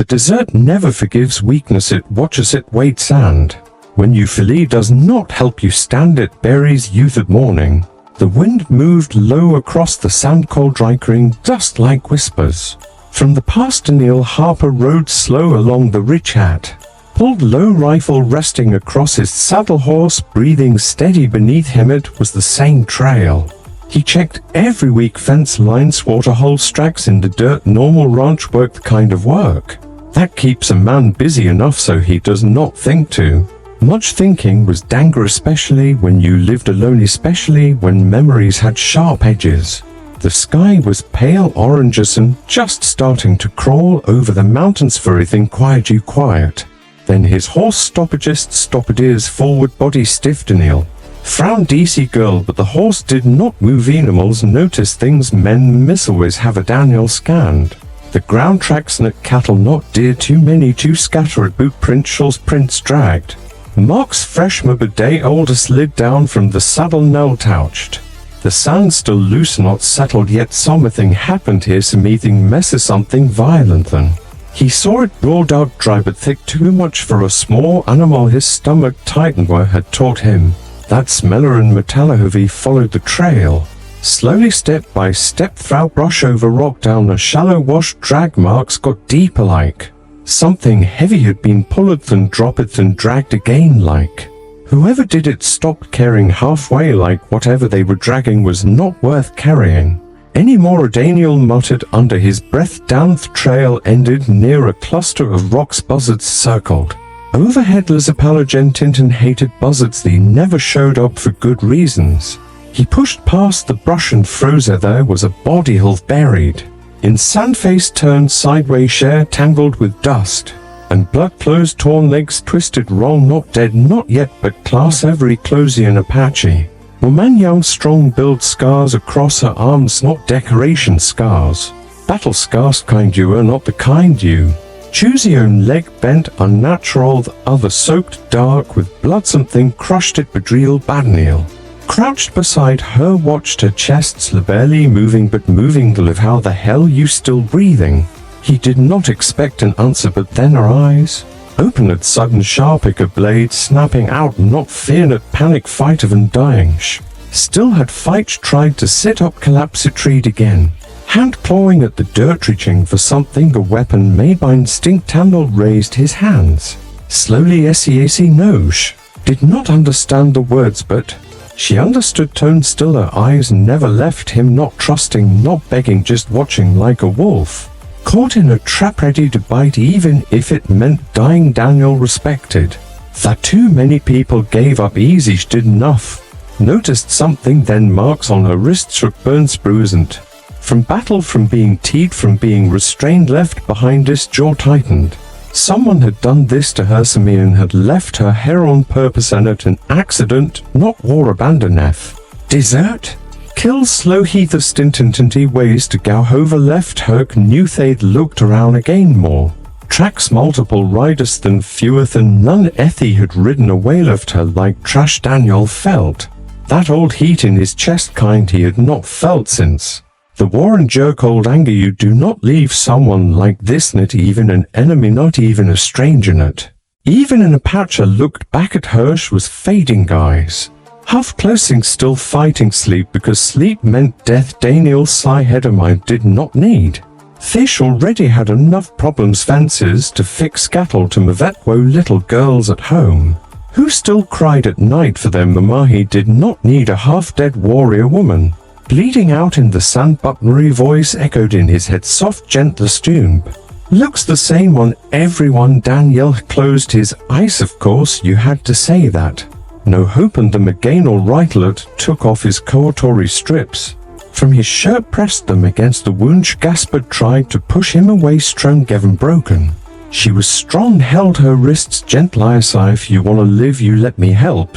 The desert never forgives weakness, it watches it waits, and when euphilia does not help you stand, it buries youth at morning. The wind moved low across the sand-cold dry green dust like whispers. From the past Neil Harper rode slow along the ridge, hat pulled low, rifle resting across his saddle horse, breathing steady beneath him. It was the same trail. He checked every week, fence lines, waterholes, tracks in the dirt, normal ranch work, the kind of work that keeps a man busy enough so he does not think too much. Thinking was danger, especially when you lived alone, especially when memories had sharp edges. The sky was pale oranges and just starting to crawl over the mountains. For everything quiet, you quiet. Then his horse stopped, just stopped, ears forward, body stiff. Neil frowned, DC girl, but the horse did not move. Animals notice things men miss, always have a. Daniel scanned the ground, tracks not cattle, not deer, too many to scatter at. Boot print, shawls prints dragged marks fresh, a day older, slid down from the saddle, now touched. The sand still loose, not settled yet. Something happened here, something messy, something violent. Then he saw it, raw, dark, dry but thick, too much for a small animal. His stomach tightened. Where had taught him that smeller and Metalahovi followed the trail. Slowly, step by step, through brush, over rock, down a shallow wash, drag marks got deeper, like something heavy had been pulled, then dropped, then dragged again. Like whoever did it stopped caring halfway, like whatever they were dragging was not worth carrying anymore. Daniel muttered under his breath. Down the trail ended near a cluster of rocks. Buzzards circled overhead. Tintin hated buzzards. They never showed up for good reasons. He pushed past the brush and froze. There was a body, half buried in sand, face turned sideways, hair tangled with dust and blood, clothes torn, legs twisted wrong. Not dead, not yet, but class every Closian Apache. Woman young, strong build, scars across her arms, not decoration scars. Battle scars, kind you are, not the kind you choose. Your own leg bent, unnatural, the other soaked dark with blood. Something crushed it, bedrealed. Badneil crouched beside her, watched her chest, barely moving but moving. Live, how the hell you still breathing? He did not expect an answer, but then her eyes opened at sudden, sharp, like a blade snapping out. Not fear, not panic, fight of and dying. Still had fight, tried to sit up, collapse, retreat again. Hand clawing at the dirt, reaching for something, a weapon made by instinct. Daniel raised his hands slowly. SEAC Nosh did not understand the words, but she understood. Tone still, her eyes never left him, not trusting, not begging, just watching like a wolf caught in a trap, ready to bite even if it meant dying. Daniel respected that too many people gave up easy. She did enough. Noticed something then, marks on her wrists, burns, bruised, and from battle, from being teed, from being restrained, left behind. His jaw tightened. Someone had done this to her. Simeon had left her hair on purpose, and at an accident, not war. Abandon F. Desert? Kill slow. Heath of stintintinty ways to go. Hover left her. Knew they'd looked around again. More tracks, multiple riders, than fewer than none. Ethy had ridden away, left her like trash. Daniel felt that old heat in his chest, kind he had not felt since the war, and jerk old anger. You do not leave someone like this, not even an enemy, not even a stranger, not even an Apache. Looked back at her. She was fading, guys half closing, still fighting sleep, because sleep meant death. Daniel's sigh, head of mine did not need fish, already had enough problems. Fences to fix, cattle to move, little girls at home who still cried at night for their mama. He did not need a half-dead warrior woman bleeding out in the sand. Buttonry voice echoed in his head, soft, gentle tune. Looks the same on everyone. Daniel closed his eyes. Of course you had to say that. No hope. And them again. All right. Lud took off his coatory strips from his shirt, pressed them against the wound. Gaspard tried to push him away, strong, Gavin broken. She was strong, held her wrists gentle. If you wanna live, you let me help.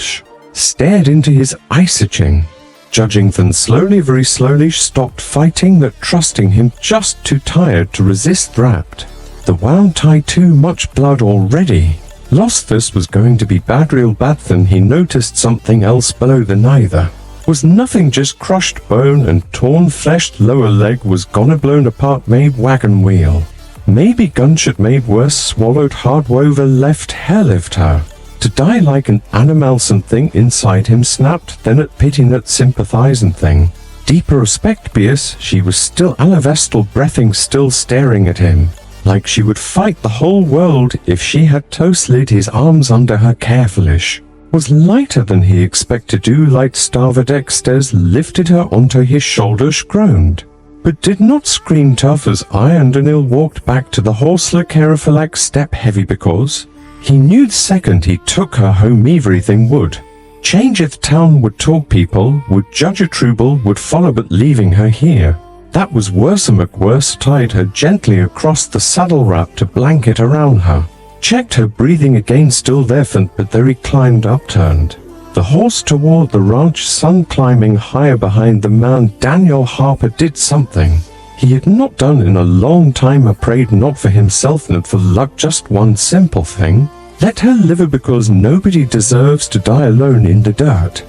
Stared into his eyes, itching, judging. Then slowly, very slowly, stopped fighting, that trusting him, just too tired to resist. Wrapped the wound tie, too much blood already. Lost. This was going to be bad, real bad. Then he noticed something else below. The neither was nothing, just crushed bone and torn flesh. Lower leg was gone, blown apart, made wagon wheel Maybe gunshot made worse, swallowed hard wover left hair left her. To die like an animal, something inside him snapped, then at pity not sympathizing thing. Deeper respect bias, she was still alavestal breathing, still staring at him. Like she would fight the whole world if she had to slid his arms under her carefullish. Was lighter than he expected to, light starved Dexter's lifted her onto his shoulders, groaned. But did not scream tough as ironed, and ill walked back to the horse careful like step heavy because he knew the second he took her home everything would change. If town would talk, people would judge a trouble would follow, but leaving her here, that was worse. McWorse tied her gently across the saddle, wrapped a blanket around her, checked her breathing again, still there, but there he climbed upturned the horse toward the ranch, sun climbing higher behind the man. Daniel Harper did something he had not done in a long time. Prayed not for himself, not for luck, just one simple thing: let her live, because nobody deserves to die alone in the dirt.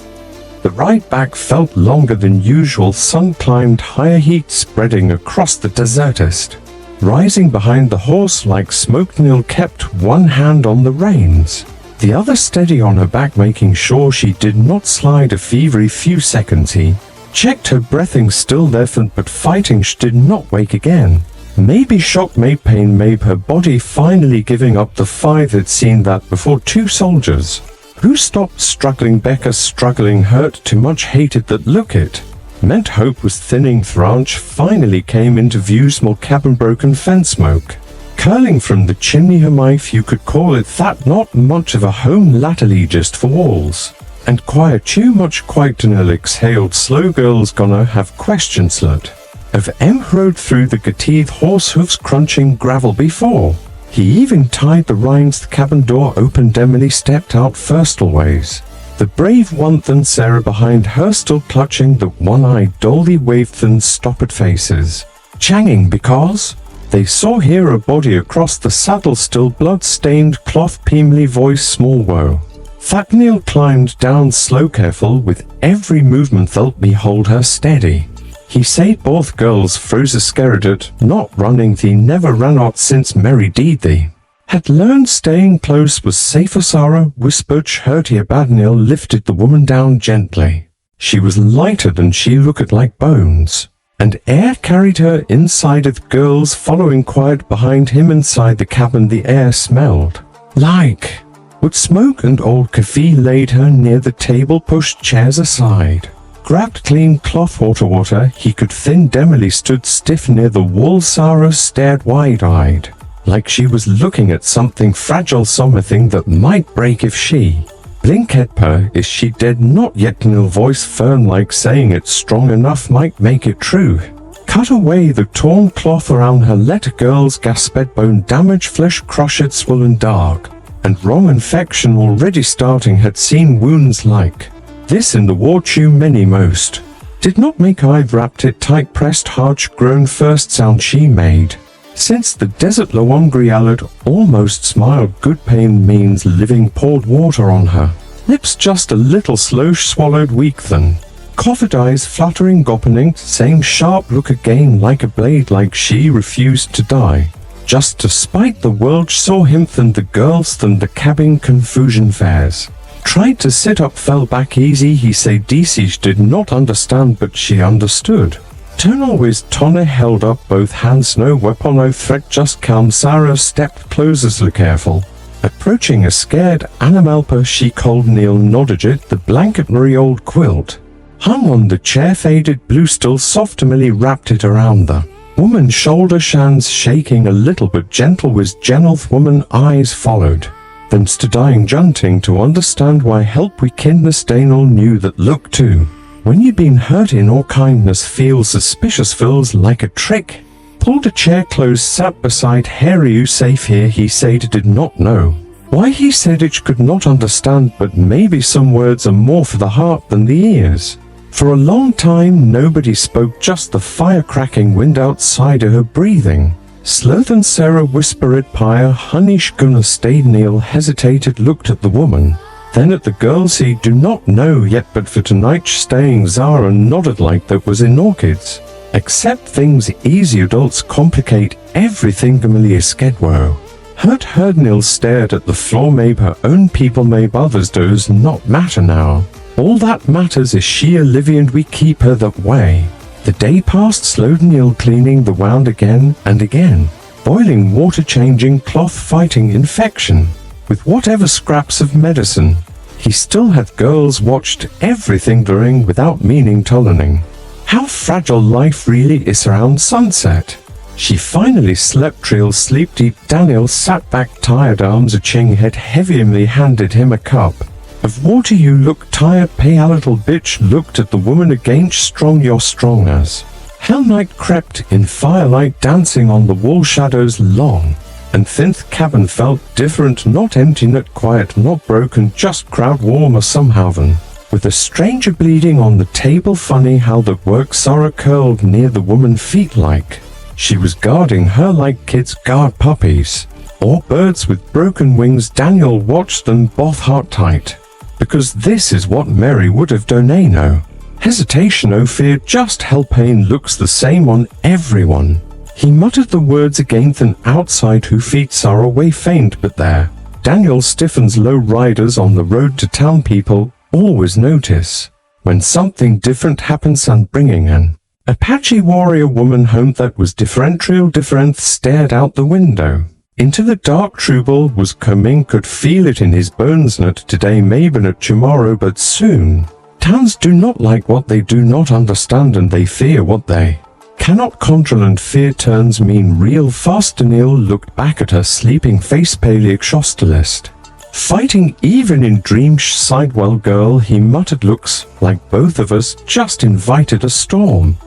The ride back felt longer than usual. Sun climbed higher, heat spreading across the desertist, rising behind the horse like smoke. Neil kept one hand on the reins, the other steady on her back, making sure she did not slide. A fevery few seconds he checked her breathing, still there, but fighting. She did not wake again. Maybe shock, maybe pain, maybe her body finally giving up the fight. Had seen that before. Two soldiers who stopped struggling. Becca struggling, hurt too much, hated that look. It meant hope was thinning. The ranch finally came into view. Small cabin, broken fence, smoke curling from the chimney. If you could call it that, not much of a home, latterly just for walls and quiet. Too much quiet. Nil exhaled slow. Girls gonna have questions lot of rode through the teeth, horse hooves crunching gravel before he even tied the reins. The cabin door opened. Emily stepped out first, always the brave one, then Sarah behind her, still clutching the one-eyed Dolly. Waved then stopped faces changing because they saw here a body across the saddle, still blood-stained cloth. Peemly voice, small woe. Neil climbed down slow, careful with every movement. Felt me hold her steady, he said. Both girls froze scared at not running. Thee never ran out since Mary Deed thee had learned staying close was safer. Sarah whispered, hurt here bad. Neil lifted the woman down gently. She was lighter than she looked, like bones, and air carried her inside. The girls following quiet behind him. Inside the cabin the air smelled like wood smoke and old coffee. Laid her near the table, pushed chairs aside, grabbed clean cloth, water he could thin. Emily stood stiff near the wall. Sarah stared wide-eyed, like she was looking at something fragile, something that might break if she blinked at her. Is she dead? Not yet. Nil voice firm, like saying it strong enough might make it true. Cut away the torn cloth around her. Let a girl's gasped, bone damaged, flesh crushed, swollen dark and wrong. Infection already starting. Had seen wounds like this in the war. Too many. Most did not make. I've wrapped it tight, pressed hard. Grown first sound she made since the desert. Loangri alert almost smiled. Good pain means living. Poured water on her lips just a little slow. Swallowed weak, then coughed, eyes fluttering, goppening. Same sharp look again, like a blade, like she refused to die just to spite the world. Saw him, then the girls, then the cabin. Confusion fares. Tried to sit up, fell back easy. He said DC did not understand, but she understood. Turn always. Tonna held up both hands. No weapon, no threat, just calm. Sarah stepped closer, careful, approaching a scared animalpa. She called. Neil nodded it. The blanket Marie old quilt hung on the chair, faded blue, still soft. Emily wrapped it around the woman's shoulder, hands shaking a little but gentle. Was gentle. Woman eyes followed them, dying, junting to understand why. Help we kin the stain. All knew that look too. When you've been hurt in all kindness feels suspicious, feels like a trick. Pulled a chair close, sat beside Harry. You safe here, he said. Did not know why he said it, could not understand, but maybe some words are more for the heart than the ears. For a long time nobody spoke, just the fire cracking wind outside her breathing. Slow than Sarah whispered, Pyre, honey's gonna stay. Neil hesitated, looked at the woman, then at the girls. He do not know yet, but for tonight staying. Zara nodded like that was in orchids. Accept things easy, adults complicate everything. Amelia Skedwo. Hurt Nil stared at the floor. Maybe her own people, maybe others, does not matter now. All that matters is she, Olivia, and we keep her that way. The day passed slowly. Neil cleaning the wound again and again, boiling water, changing cloth, fighting infection with whatever scraps of medicine. He still had girls watched everything during without meaning, telling how fragile life really is around sunset. She finally slept real sleep deep. Daniel sat back, tired, arms a-ching, head heavy. Emily handed him a cup of water. You look tired, pale. Little bitch looked at the woman again. Strong, you're strong as hell. Night crept in, firelight dancing on the wall, shadows long and thin. The cabin felt different, not empty, not quiet, not broken, just crowd warmer somehow than with a stranger bleeding on the table. Funny how that works. Sarah curled near the woman, feet like she was guarding her, like kids guard puppies or birds with broken wings. Daniel watched them, both heart tight, because this is what Mary would have done. No hesitation, no fear, just hell. Pain looks the same on everyone. He muttered the words again, then outside, who feet Sarah way faint, but there. Daniel stiffens. Low riders on the road to town, people always notice when something different happens, and bringing an Apache warrior woman home that was different, real different, stared out the window into the dark. Trouble was coming, could feel it in his bones. Not today, maybe not tomorrow, but soon. Towns do not like what they do not understand, and they fear what they cannot control, and fear turns mean real fast. Daniel looked back at her sleeping face, paleoxostalist fighting even in dreams. She sighed, well girl, he muttered, looks like both of us just invited a storm.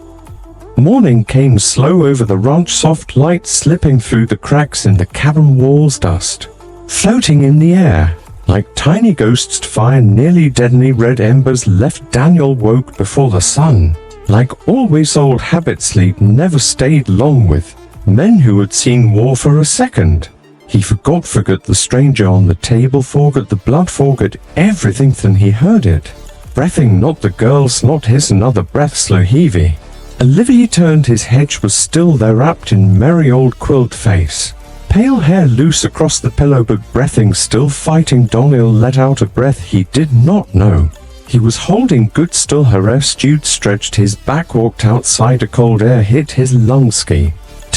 Morning came slow over the ranch, soft light slipping through the cracks in the cabin walls, dust floating in the air like tiny ghosts. Fire nearly deadly red embers left. Daniel woke before the sun. Like always, old habit, sleep never stayed long with men who had seen war for a second. He forgot the stranger on the table, forgot the blood, forgot everything. Then he heard it breathing, not the girl's, not his. Another breath, slow, heavy. Olivia turned. His head was still there, wrapped in merry old quilt face, pale hair loose across the pillow, but breathing, still fighting. Daniel let out a breath he did not know he was holding. Good still. Her stewed, stretched his back, walked outside. A cold air hit his lungs,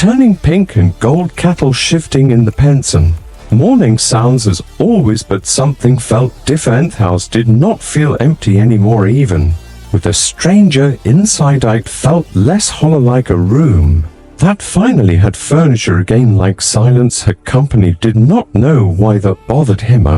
turning pink and gold, cattle shifting in the pension. Morning sounds as always, but something felt different. House did not feel empty anymore, even with a stranger inside. It felt less hollow, like a room that finally had furniture again, like silence. Her company did not know why that bothered him.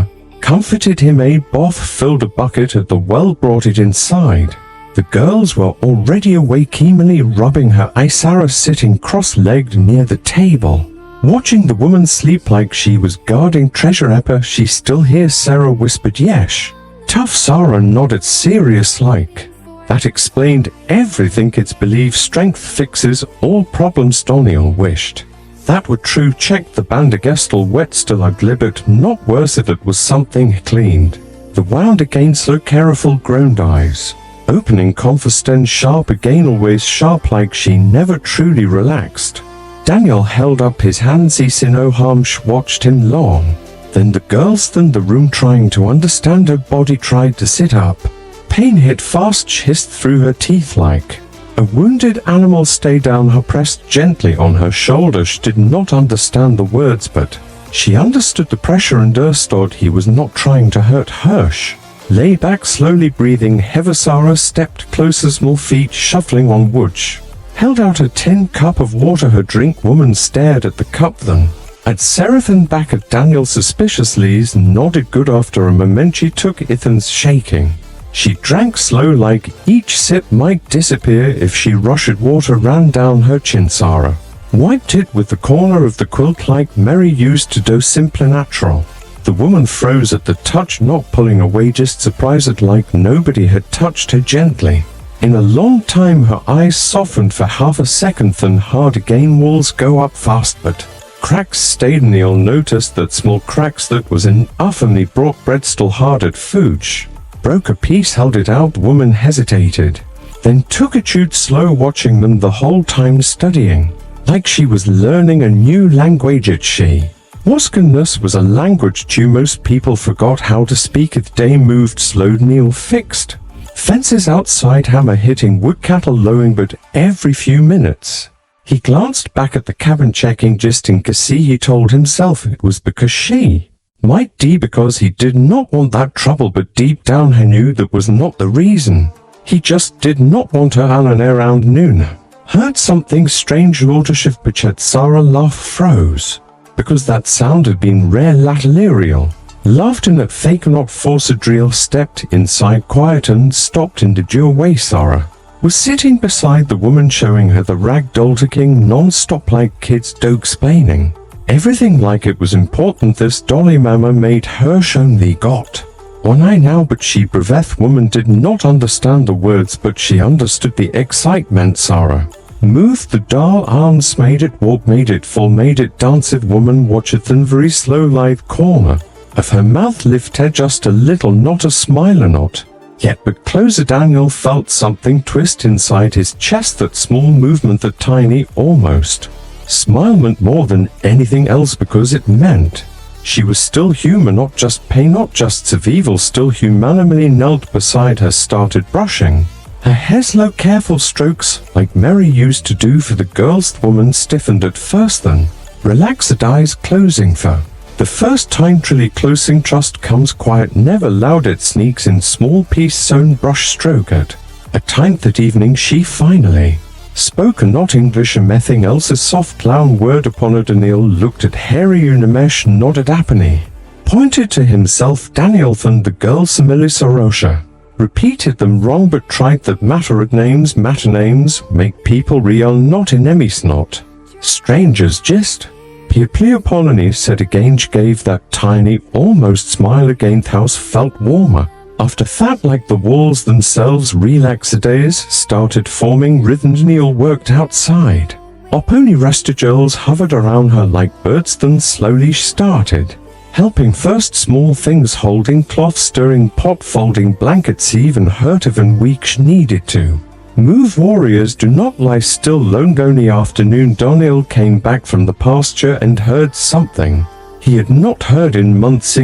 Comforted him. A bath, filled a bucket at the well, brought it inside. The girls were already awake, Emily rubbing her eyes, Sarah sitting cross-legged near the table, watching the woman sleep like she was guarding treasure. She still hears, Sarah whispered. Yes. Tough. Sarah nodded, serious like. That explained everything. It's believed strength fixes all problems. Daniel wished that were true. Checked the bandagestal, wet still. I glibbered, not worse if it was something cleaned. The wound again, so careful, groaned eyes opening, confident, sharp again, always sharp, like she never truly relaxed. Daniel held up his hands. He saw no harm. She watched him long. Then the girls in the room, trying to understand. Her body tried to sit up. Pain hit fast. She hissed through her teeth like a wounded animal. Stay down. Her pressed gently on her shoulder. She did not understand the words, but she understood the pressure and understood he was not trying to hurt her. She lay back, slowly breathing heavy. Sarah stepped closer, small feet shuffling on wood. She held out a tin cup of water. Her drink. Woman stared at the cup, then at Seraphin, back at Daniel suspiciously, nodded. Good. After a moment she took Ethan's, shaking. She drank slow, like each sip might disappear if she rushed. Water ran down her chin. Sarah wiped it with the corner of the quilt like Mary used to do, simple and natural. The woman froze at the touch, not pulling away, just surprised, like nobody had touched her gently in a long time. Her eyes softened for half a second, then hard again. Walls go up fast, but cracks stayed. Neil noticed that small cracks. That was enough. And he brought bread, still hard at food. She broke a piece, held it out. The woman hesitated, then took a chewed slow watching them the whole time studying, like she was learning a new language. She Waskenness was a language too most people forgot how to speak it. They moved slowed Neil fixed fences outside hammer hitting wood cattle lowing but every few minutes he glanced back at the cabin checking just in case. He told himself it was because she might be because he did not want that trouble, but deep down he knew that was not the reason. He just did not want her. Alan around noon heard something strange. Lautership Pachet Sarah laugh froze because that sound had been rare laterarial. Laughed in that fake not forced drill stepped inside quiet and stopped in the doorway. Sarah was sitting beside the woman showing her the rag doll ticking non-stop like kids do explaining everything like it was important. This dolly mama made her shown thee got one eye now, but she breveth woman did not understand the words, but she understood the excitement. Sarah moved the doll arms, made it walk, made it fall, made it dance. It woman watcheth in very slow lithe corner of her mouth lifted just a little, not a smile or not yet, but closer. Daniel felt something twist inside his chest. That small movement, that tiny almost smile meant more than anything else because it meant she was still human, not just pain, not just survival, still human. Emily knelt beside her, started brushing her hair, slow careful strokes like Mary used to do for the girls. The woman stiffened at first, then relaxed, eyes closing for the first time. Truly closing, trust comes quiet, never loud. It sneaks in small piece sewn brush stroke at a time. That evening she finally spoke, not English or nothing else, a soft clown word upon it. Daniel looked at Harry Unimesh, nodded Apani, pointed to himself. Danielson, the girl Samili Sorosha, repeated them wrong but tried that matter at names. Matter names make people real, not enemies, not strangers. Just Pleopolony said again. She gave that tiny almost smile again. The house felt warmer after that, like the walls themselves. Relaxadays started forming rhythm. Neil worked outside. Oponi Restigels hovered around her like birds, then slowly she started helping. First small things, holding cloth, stirring pot, folding blankets, even hurt and weak she needed to move. Warriors do not lie still. Longoni afternoon. Daniel came back from the pasture and heard something he had not heard in months.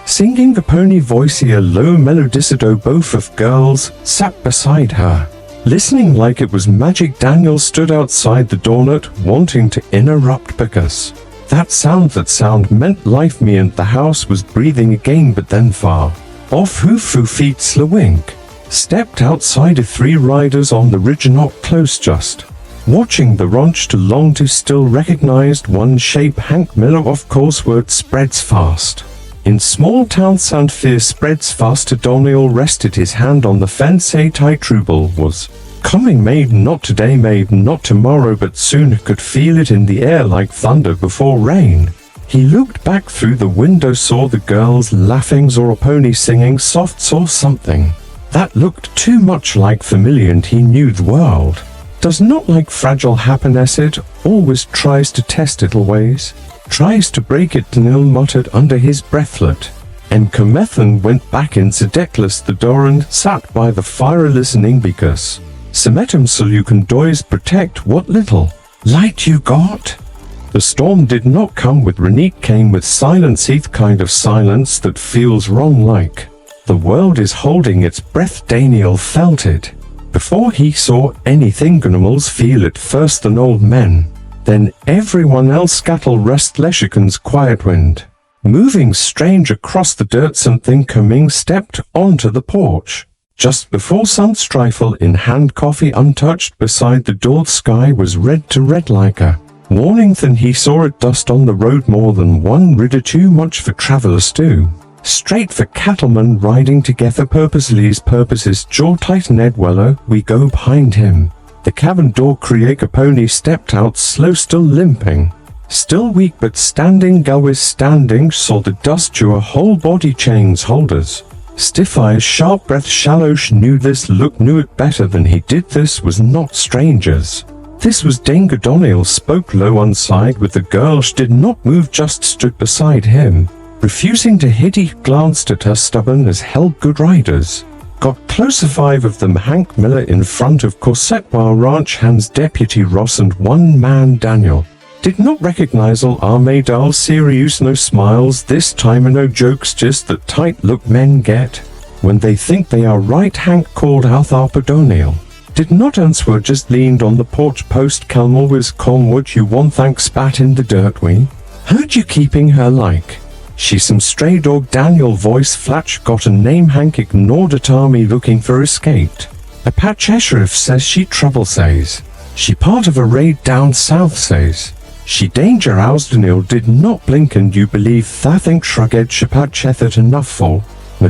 Singing the pony voice, a low melodicido. Both of girls sat beside her, listening like it was magic. Daniel stood outside the door, not wanting to interrupt because that sound meant life. Me and the house was breathing again, but then far off hoof feet slowink stepped outside of 3 riders on the ridge, not close, just watching the ranch. Too long to still recognized one shape. Hank Miller, of course. Word spreads fast in small town, sound fear spreads faster. Daniel rested his hand on the fence. A tight trouble was coming, maybe not today, maybe not tomorrow, but soon. Could feel it in the air like thunder before rain. He looked back through the window, saw the girls laughing, saw a pony singing soft, saw something that looked too much like familiar, and he knew the world does not like fragile happiness. It always tries to test it, always tries to break it. Daniel muttered under his breathlet, and Comethan went back in Sedeclus the door and sat by the fire listening because Semetum so you can doys protect what little light you got. The storm did not come with Renique, came with silence, the kind of silence that feels wrong, like the world is holding its breath. Daniel felt it before he saw anything. Animals feel it first, than old men, then everyone else. Cattle rest Leshikan's quiet wind moving strange across the dirt. Something coming stepped onto the porch just before sunstrifle in hand, coffee untouched beside the door. Sky was red to red like a warning. Then he saw it dust on the road, more than one ridder, too much for travelers too straight for cattlemen riding together. Purposely's purposes jaw tight. Ned Weller, we go behind him. The cabin door creak. A pony stepped out, slow, still limping, still weak but standing. Galway standing, saw the dust to her whole body. Chains holders, stiff eyes, sharp breath, shallow. She knew this look, knew it better than he did. This was not strangers. This was Danger. Daniel spoke low inside with the girl. She did not move, just stood beside him, refusing to hit. He glanced at her, stubborn as hell. Good riders got closer, 5 of them, Hank Miller in front of Corset, while ranch hands Deputy Ross and one man Daniel did not recognize all made all serious, no smiles this time and no jokes, just that tight look men get when they think they are right. Hank called out Arthur Daniel did not answer, just leaned on the porch post. Calm, was calm, what you want, thanks, spat in the dirt, we heard you keeping her like she some stray dog. Daniel voice flash, got a name. Hank ignored it, army looking for escaped. Apache sheriff says she trouble, says she part of a raid down south, says she danger house. Daniel did not blink, and you believe that think shrugged Apache that enough for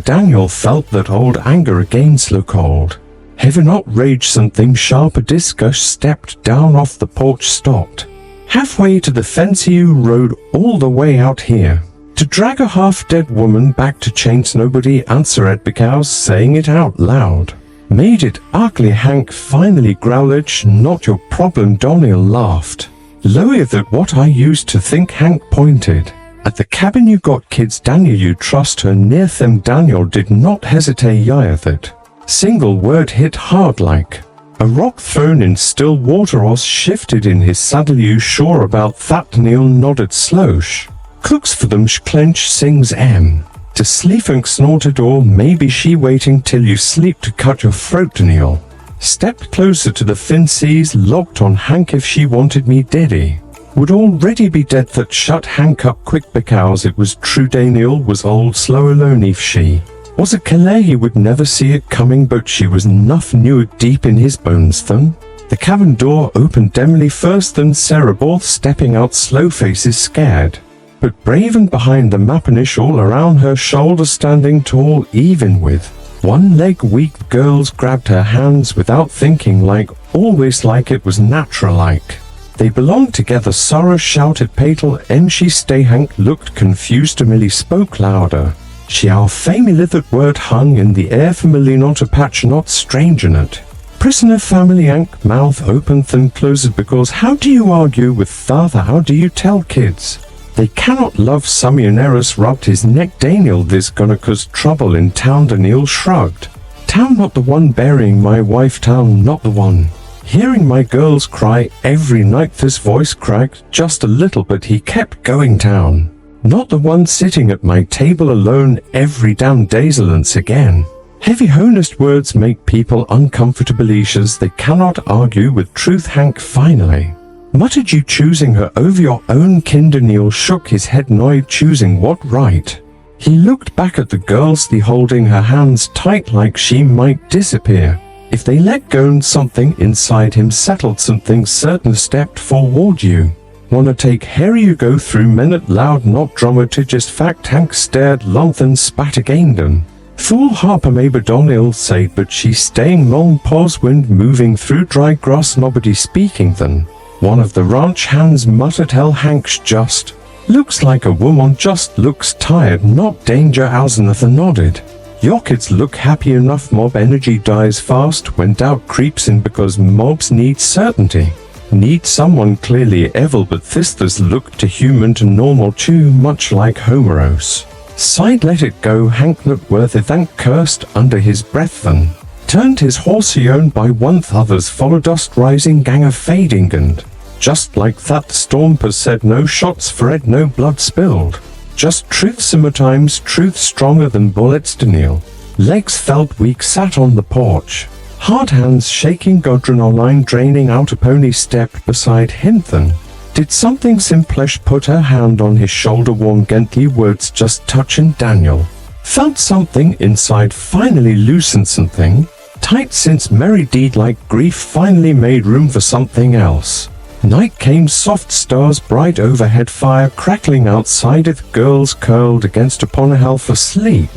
Daniel felt that old anger again slow cold heavy not rage, something sharp. A disgust stepped down off the porch, stopped halfway to the fence. You rode all the way out here to drag a half-dead woman back to chains. Nobody answered because saying it out loud made it ugly. Hank finally growled, not your problem. Daniel laughed lower. That what I used to think. Hank pointed at the cabin. You got kids, Daniel, you trust her near them. Daniel did not hesitate either. That single word hit hard like a rock thrown in still water. Ross shifted in his saddle. You sure about that? Daniel nodded. Slosh cooks for them, clench, sings to sleep, and snorted, or maybe she waiting till you sleep to cut your throat. Daniel stepped closer to the fences, locked on Hank. If she wanted me, Daddy would already be dead. That shut Hank up quick because it was true. Daniel was old, slow, alone. If she was a killer, he would never see it coming, but she was enough, knew it deep in his bones. Then the cabin door opened. Emily first, then Sarah, both stepping out, slow faces, scared but brave, and behind the Mapanish all around her shoulder, standing tall even with one leg weak. Girls grabbed her hands without thinking, like always, like it was natural, like they belonged together. Sarah shouted, Patel, and she stay. Hank looked confused. Emily spoke louder. She our family. That word hung in the air, family, not Apache, not strange in it. Prisoner family. Hank mouth opened then closed, because how do you argue with father? How do you tell kids they cannot love? Samioneris rubbed his neck. Daniel, this gonna cause trouble in town. Daniel shrugged. Town, not the one burying my wife. Town, not the one hearing my girls cry every night. This voice cracked just a little, but he kept going. Town, not the one sitting at my table alone every damn day. Silence again. Heavy, honest words make people uncomfortable. Issues they cannot argue with truth. Hank finally muttered, you choosing her over your own kin. Daniel shook his head, annoyed. Choosing what? Right. He looked back at the girls, they holding her hands tight like she might disappear if they let go, and something inside him settled. Something certain stepped forward. You wanna take Harry? You go through minute loud, not dramatist fact. Hank stared long, then spat again. Them fool Harper, maybe Daniel said, but she's staying. Long pause, wind moving through dry grass, nobody speaking. Then one of the ranch hands muttered, hell, Hank's just looks like a woman, just looks tired, not danger. Alzenathan nodded. Your kids look happy enough. Mob energy dies fast when doubt creeps in, because mobs need certainty, need someone clearly evil, but this does look to human, to normal, too much like Homeros. Sighed, let it go. Hank looked worth it, then cursed under his breath, then turned his horse. He owned by one, others followed, dust rising, gang of fading, and just like that the storm said, no shots fired, no blood spilled, just truth. Sometimes truth stronger than bullets. Daniel legs felt weak, sat on the porch, hard hands shaking. Adrenaline draining out. A pony stepped beside him, then did something simplish, put her hand on his shoulder, warm gently, words just touching. Daniel felt something inside finally loosened, something tight since merry deed like grief finally made room for something else. Night came, soft stars bright overhead, fire crackling outside it. Girls curled against upon a half asleep.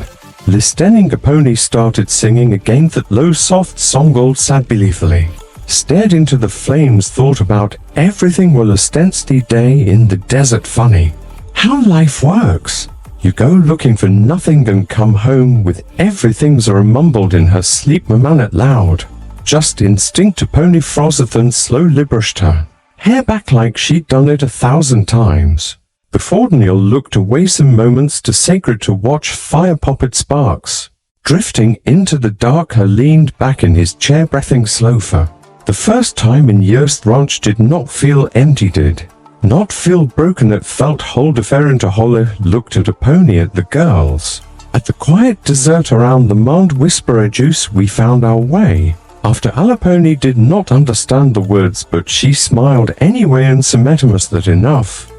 Listening, a pony started singing again, that low soft song. Old sad believingly stared into the flames, thought about everything. Well, a stencily day in the desert, funny how life works. You go looking for nothing and come home with everything. Zara mumbled in her sleep, man it loud. Just instinct. A pony frothed and slowly brushed her hair back like she'd done it 1,000 times before. Daniel looked away, some moments too sacred to watch fire popped sparks Drifting into the dark, he leaned back in his chair, breathing slower. The first time in years the ranch did not feel empty, did not feel broken. It felt whole. Deferent to Holly looked at a pony, at the girls, at the quiet desert around the mound. Whisper juice, we found our way. After Alapony did not understand the words, but she smiled anyway and Semetimus that enough.